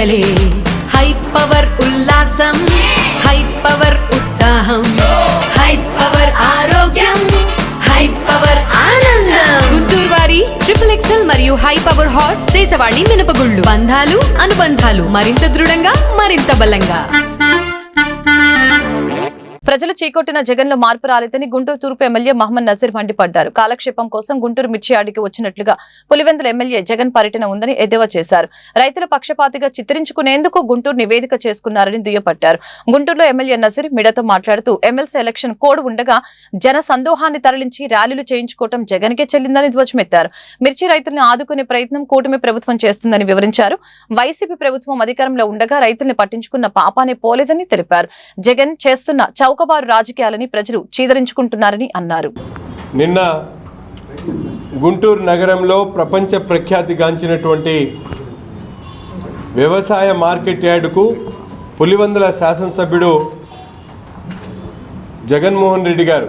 పండగలే high power ఉల్లాసం high power ఉత్సాహం high power ఆరోగ్యం హై పవర్ ఆనందం గుంటూరు వారి XXL మరియు హై పవర్ హార్స్ దేశవాళీ మినపగుళ్ళు బంధాలు అనుబంధాలు మరింత దృఢంగా మరింత బలంగా. ప్రజలు చీకొట్టిన జగన్ లో మార్పు రాలేదని గుంటూరు తూర్పు ఎమ్మెల్యే మహమ్మద్ నజీర్ మండిపడ్డారు. కాలక్షేపం కోసం గుంటూరు మిర్చి యార్డుకి వచ్చినట్లుగా పులివెందుల ఎమ్మెల్యే జగన్ పర్యటన ఉందని ఎద్దేవా చేశారు. రైతుల పక్షపాతిగా చిత్రించుకునేందుకు గుంటూరు నివేదిక చేసుకున్నారని దుయ్యపట్టారు. గుంటూరులో ఎమ్మెల్యే నజీర్ మీడియాతో మాట్లాడుతూ ఎమ్మెల్సీ ఎలక్షన్ కోడ్ ఉండగా జన సందోహాన్ని తరలించి ర్యాలీలు చేయించుకోవడం జగన్ కే చెల్లిందని ధ్వజమెత్తారు. మిర్చి రైతులను ఆదుకునే ప్రయత్నం కూటమి ప్రభుత్వం చేస్తుందని వివరించారు. వైసీపీ ప్రభుత్వం అధికారంలో ఉండగా రైతుల్ని పట్టించుకున్న పాపానే పోలేదని తెలిపారు. జగన్ చేస్తున్న చౌకబారు రాజకీయాలని ప్రజలు చీదరించుకుంటున్నారని అన్నారు. నిన్న గుంటూరు నగరంలో ప్రపంచ ప్రఖ్యాతిగాంచినటువంటి వ్యవసాయ మార్కెట్ యార్డుకు పులివెందుల శాసనసభ్యుడు జగన్మోహన్ రెడ్డి గారు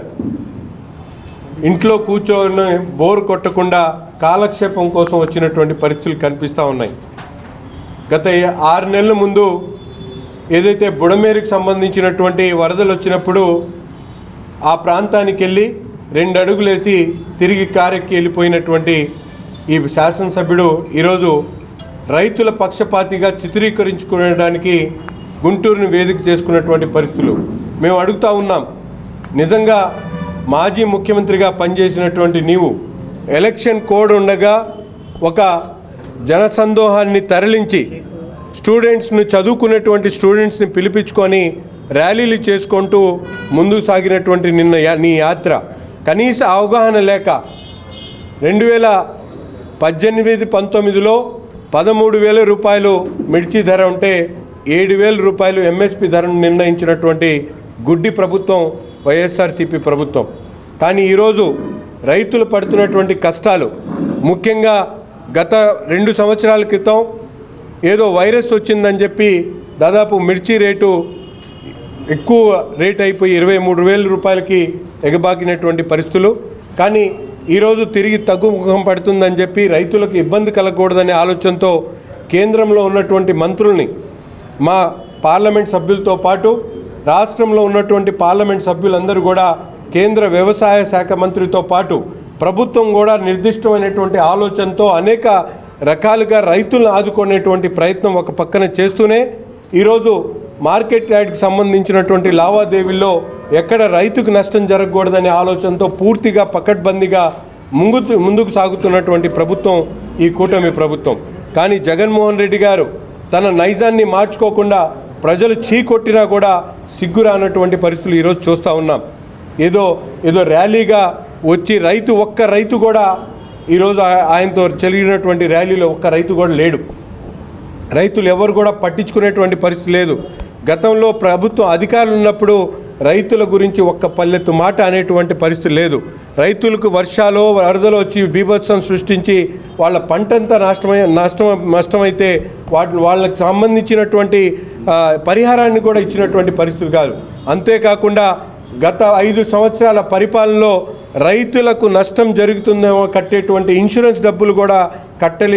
ఇంట్లో కూర్చొని బోర్ కొట్టకుండా కాలక్షేపం కోసం వచ్చినటువంటి పరిస్థితులు కనిపిస్తూ ఉన్నాయి. గత 6 నెలల ముందు ఏదైతే బుడమేరుకు సంబంధించినటువంటి వరదలు వచ్చినప్పుడు ఆ ప్రాంతానికి వెళ్ళి 2 అడుగులేసి తిరిగి కారెక్కి వెళ్ళిపోయినటువంటి ఈ శాసనసభ్యుడు ఈరోజు రైతుల పక్షపాతిగా చిత్రీకరించుకోవడానికి గుంటూరుని వేదిక చేసుకున్నటువంటి పరిస్థితులు మేము అడుగుతూ ఉన్నాం. నిజంగా మాజీ ముఖ్యమంత్రిగా పనిచేసినటువంటి నీవు ఎలక్షన్ కోడ్ ఉండగా ఒక జనసందోహాన్ని తరలించి స్టూడెంట్స్ని చదువుకునేటువంటి స్టూడెంట్స్ని పిలిపించుకొని ర్యాలీలు చేసుకుంటూ ముందుకు సాగినటువంటి నీ యాత్ర కనీస అవగాహన లేక 2018-19లో 13,000 రూపాయలు మిర్చి ధర ఉంటే 7,000 రూపాయలు ఎంఎస్పి ధరను నిర్ణయించినటువంటి గుడ్డి ప్రభుత్వం వైఎస్ఆర్సీపీ ప్రభుత్వం. కానీ ఈరోజు రైతులు పడుతున్నటువంటి కష్టాలు ముఖ్యంగా గత 2 సంవత్సరాల క్రితం ఏదో వైరస్ వచ్చిందని చెప్పి దాదాపు మిర్చి రేటు ఎక్కువ రేట్ అయిపోయి 23,000 రూపాయలకి ఎగబాకినటువంటి పరిస్థితులు. కానీ ఈరోజు తిరిగి తగ్గుముఖం పడుతుందని చెప్పి రైతులకు ఇబ్బంది కలగకూడదనే ఆలోచనతో కేంద్రంలో ఉన్నటువంటి మంత్రుల్ని మా పార్లమెంట్ సభ్యులతో పాటు రాష్ట్రంలో ఉన్నటువంటి పార్లమెంట్ సభ్యులందరూ కూడా కేంద్ర వ్యవసాయ శాఖ మంత్రితో పాటు ప్రభుత్వం కూడా నిర్దిష్టమైనటువంటి ఆలోచనతో అనేక రకాలుగా రైతులను ఆదుకునేటువంటి ప్రయత్నం ఒక పక్కన చేస్తూనే ఈరోజు మార్కెట్ యార్డ్కి సంబంధించినటువంటి లావాదేవీల్లో ఎక్కడ రైతుకు నష్టం జరగకూడదనే ఆలోచనతో పూర్తిగా పకడ్బందీగా ముందుకు సాగుతున్నటువంటి ప్రభుత్వం ఈ కూటమి ప్రభుత్వం. కానీ జగన్మోహన్ రెడ్డి గారు తన నైజాన్ని మార్చుకోకుండా ప్రజలు చీకొట్టినా కూడా సిగ్గురానటువంటి పరిస్థితులు ఈరోజు చూస్తూ ఉన్నాం. ఏదో ర్యాలీగా వచ్చి ఒక్క రైతు కూడా ఈరోజు ఆయనతో జరిగినటువంటి ర్యాలీలో ఒక్క రైతు కూడా లేడు. రైతులు ఎవరు కూడా పట్టించుకునేటువంటి పరిస్థితి లేదు. గతంలో ప్రభుత్వం అధికారులు ఉన్నప్పుడు రైతుల గురించి ఒక్క పల్లెత్తు మాట అనేటువంటి పరిస్థితి లేదు. రైతులకు వర్షాలు వరదలు వచ్చి బీభత్సం సృష్టించి వాళ్ళ పంటంతా నష్టమైతే వాళ్ళకి సంబంధించినటువంటి పరిహారాన్ని కూడా ఇచ్చినటువంటి పరిస్థితి కాదు. అంతేకాకుండా గత 5 సంవత్సరాల పరిపాలనలో రైతులకు నష్టం జరుగుతుందేమో కట్టేటువంటి ఇన్సూరెన్స్ డబ్బులు కూడా కట్టలేని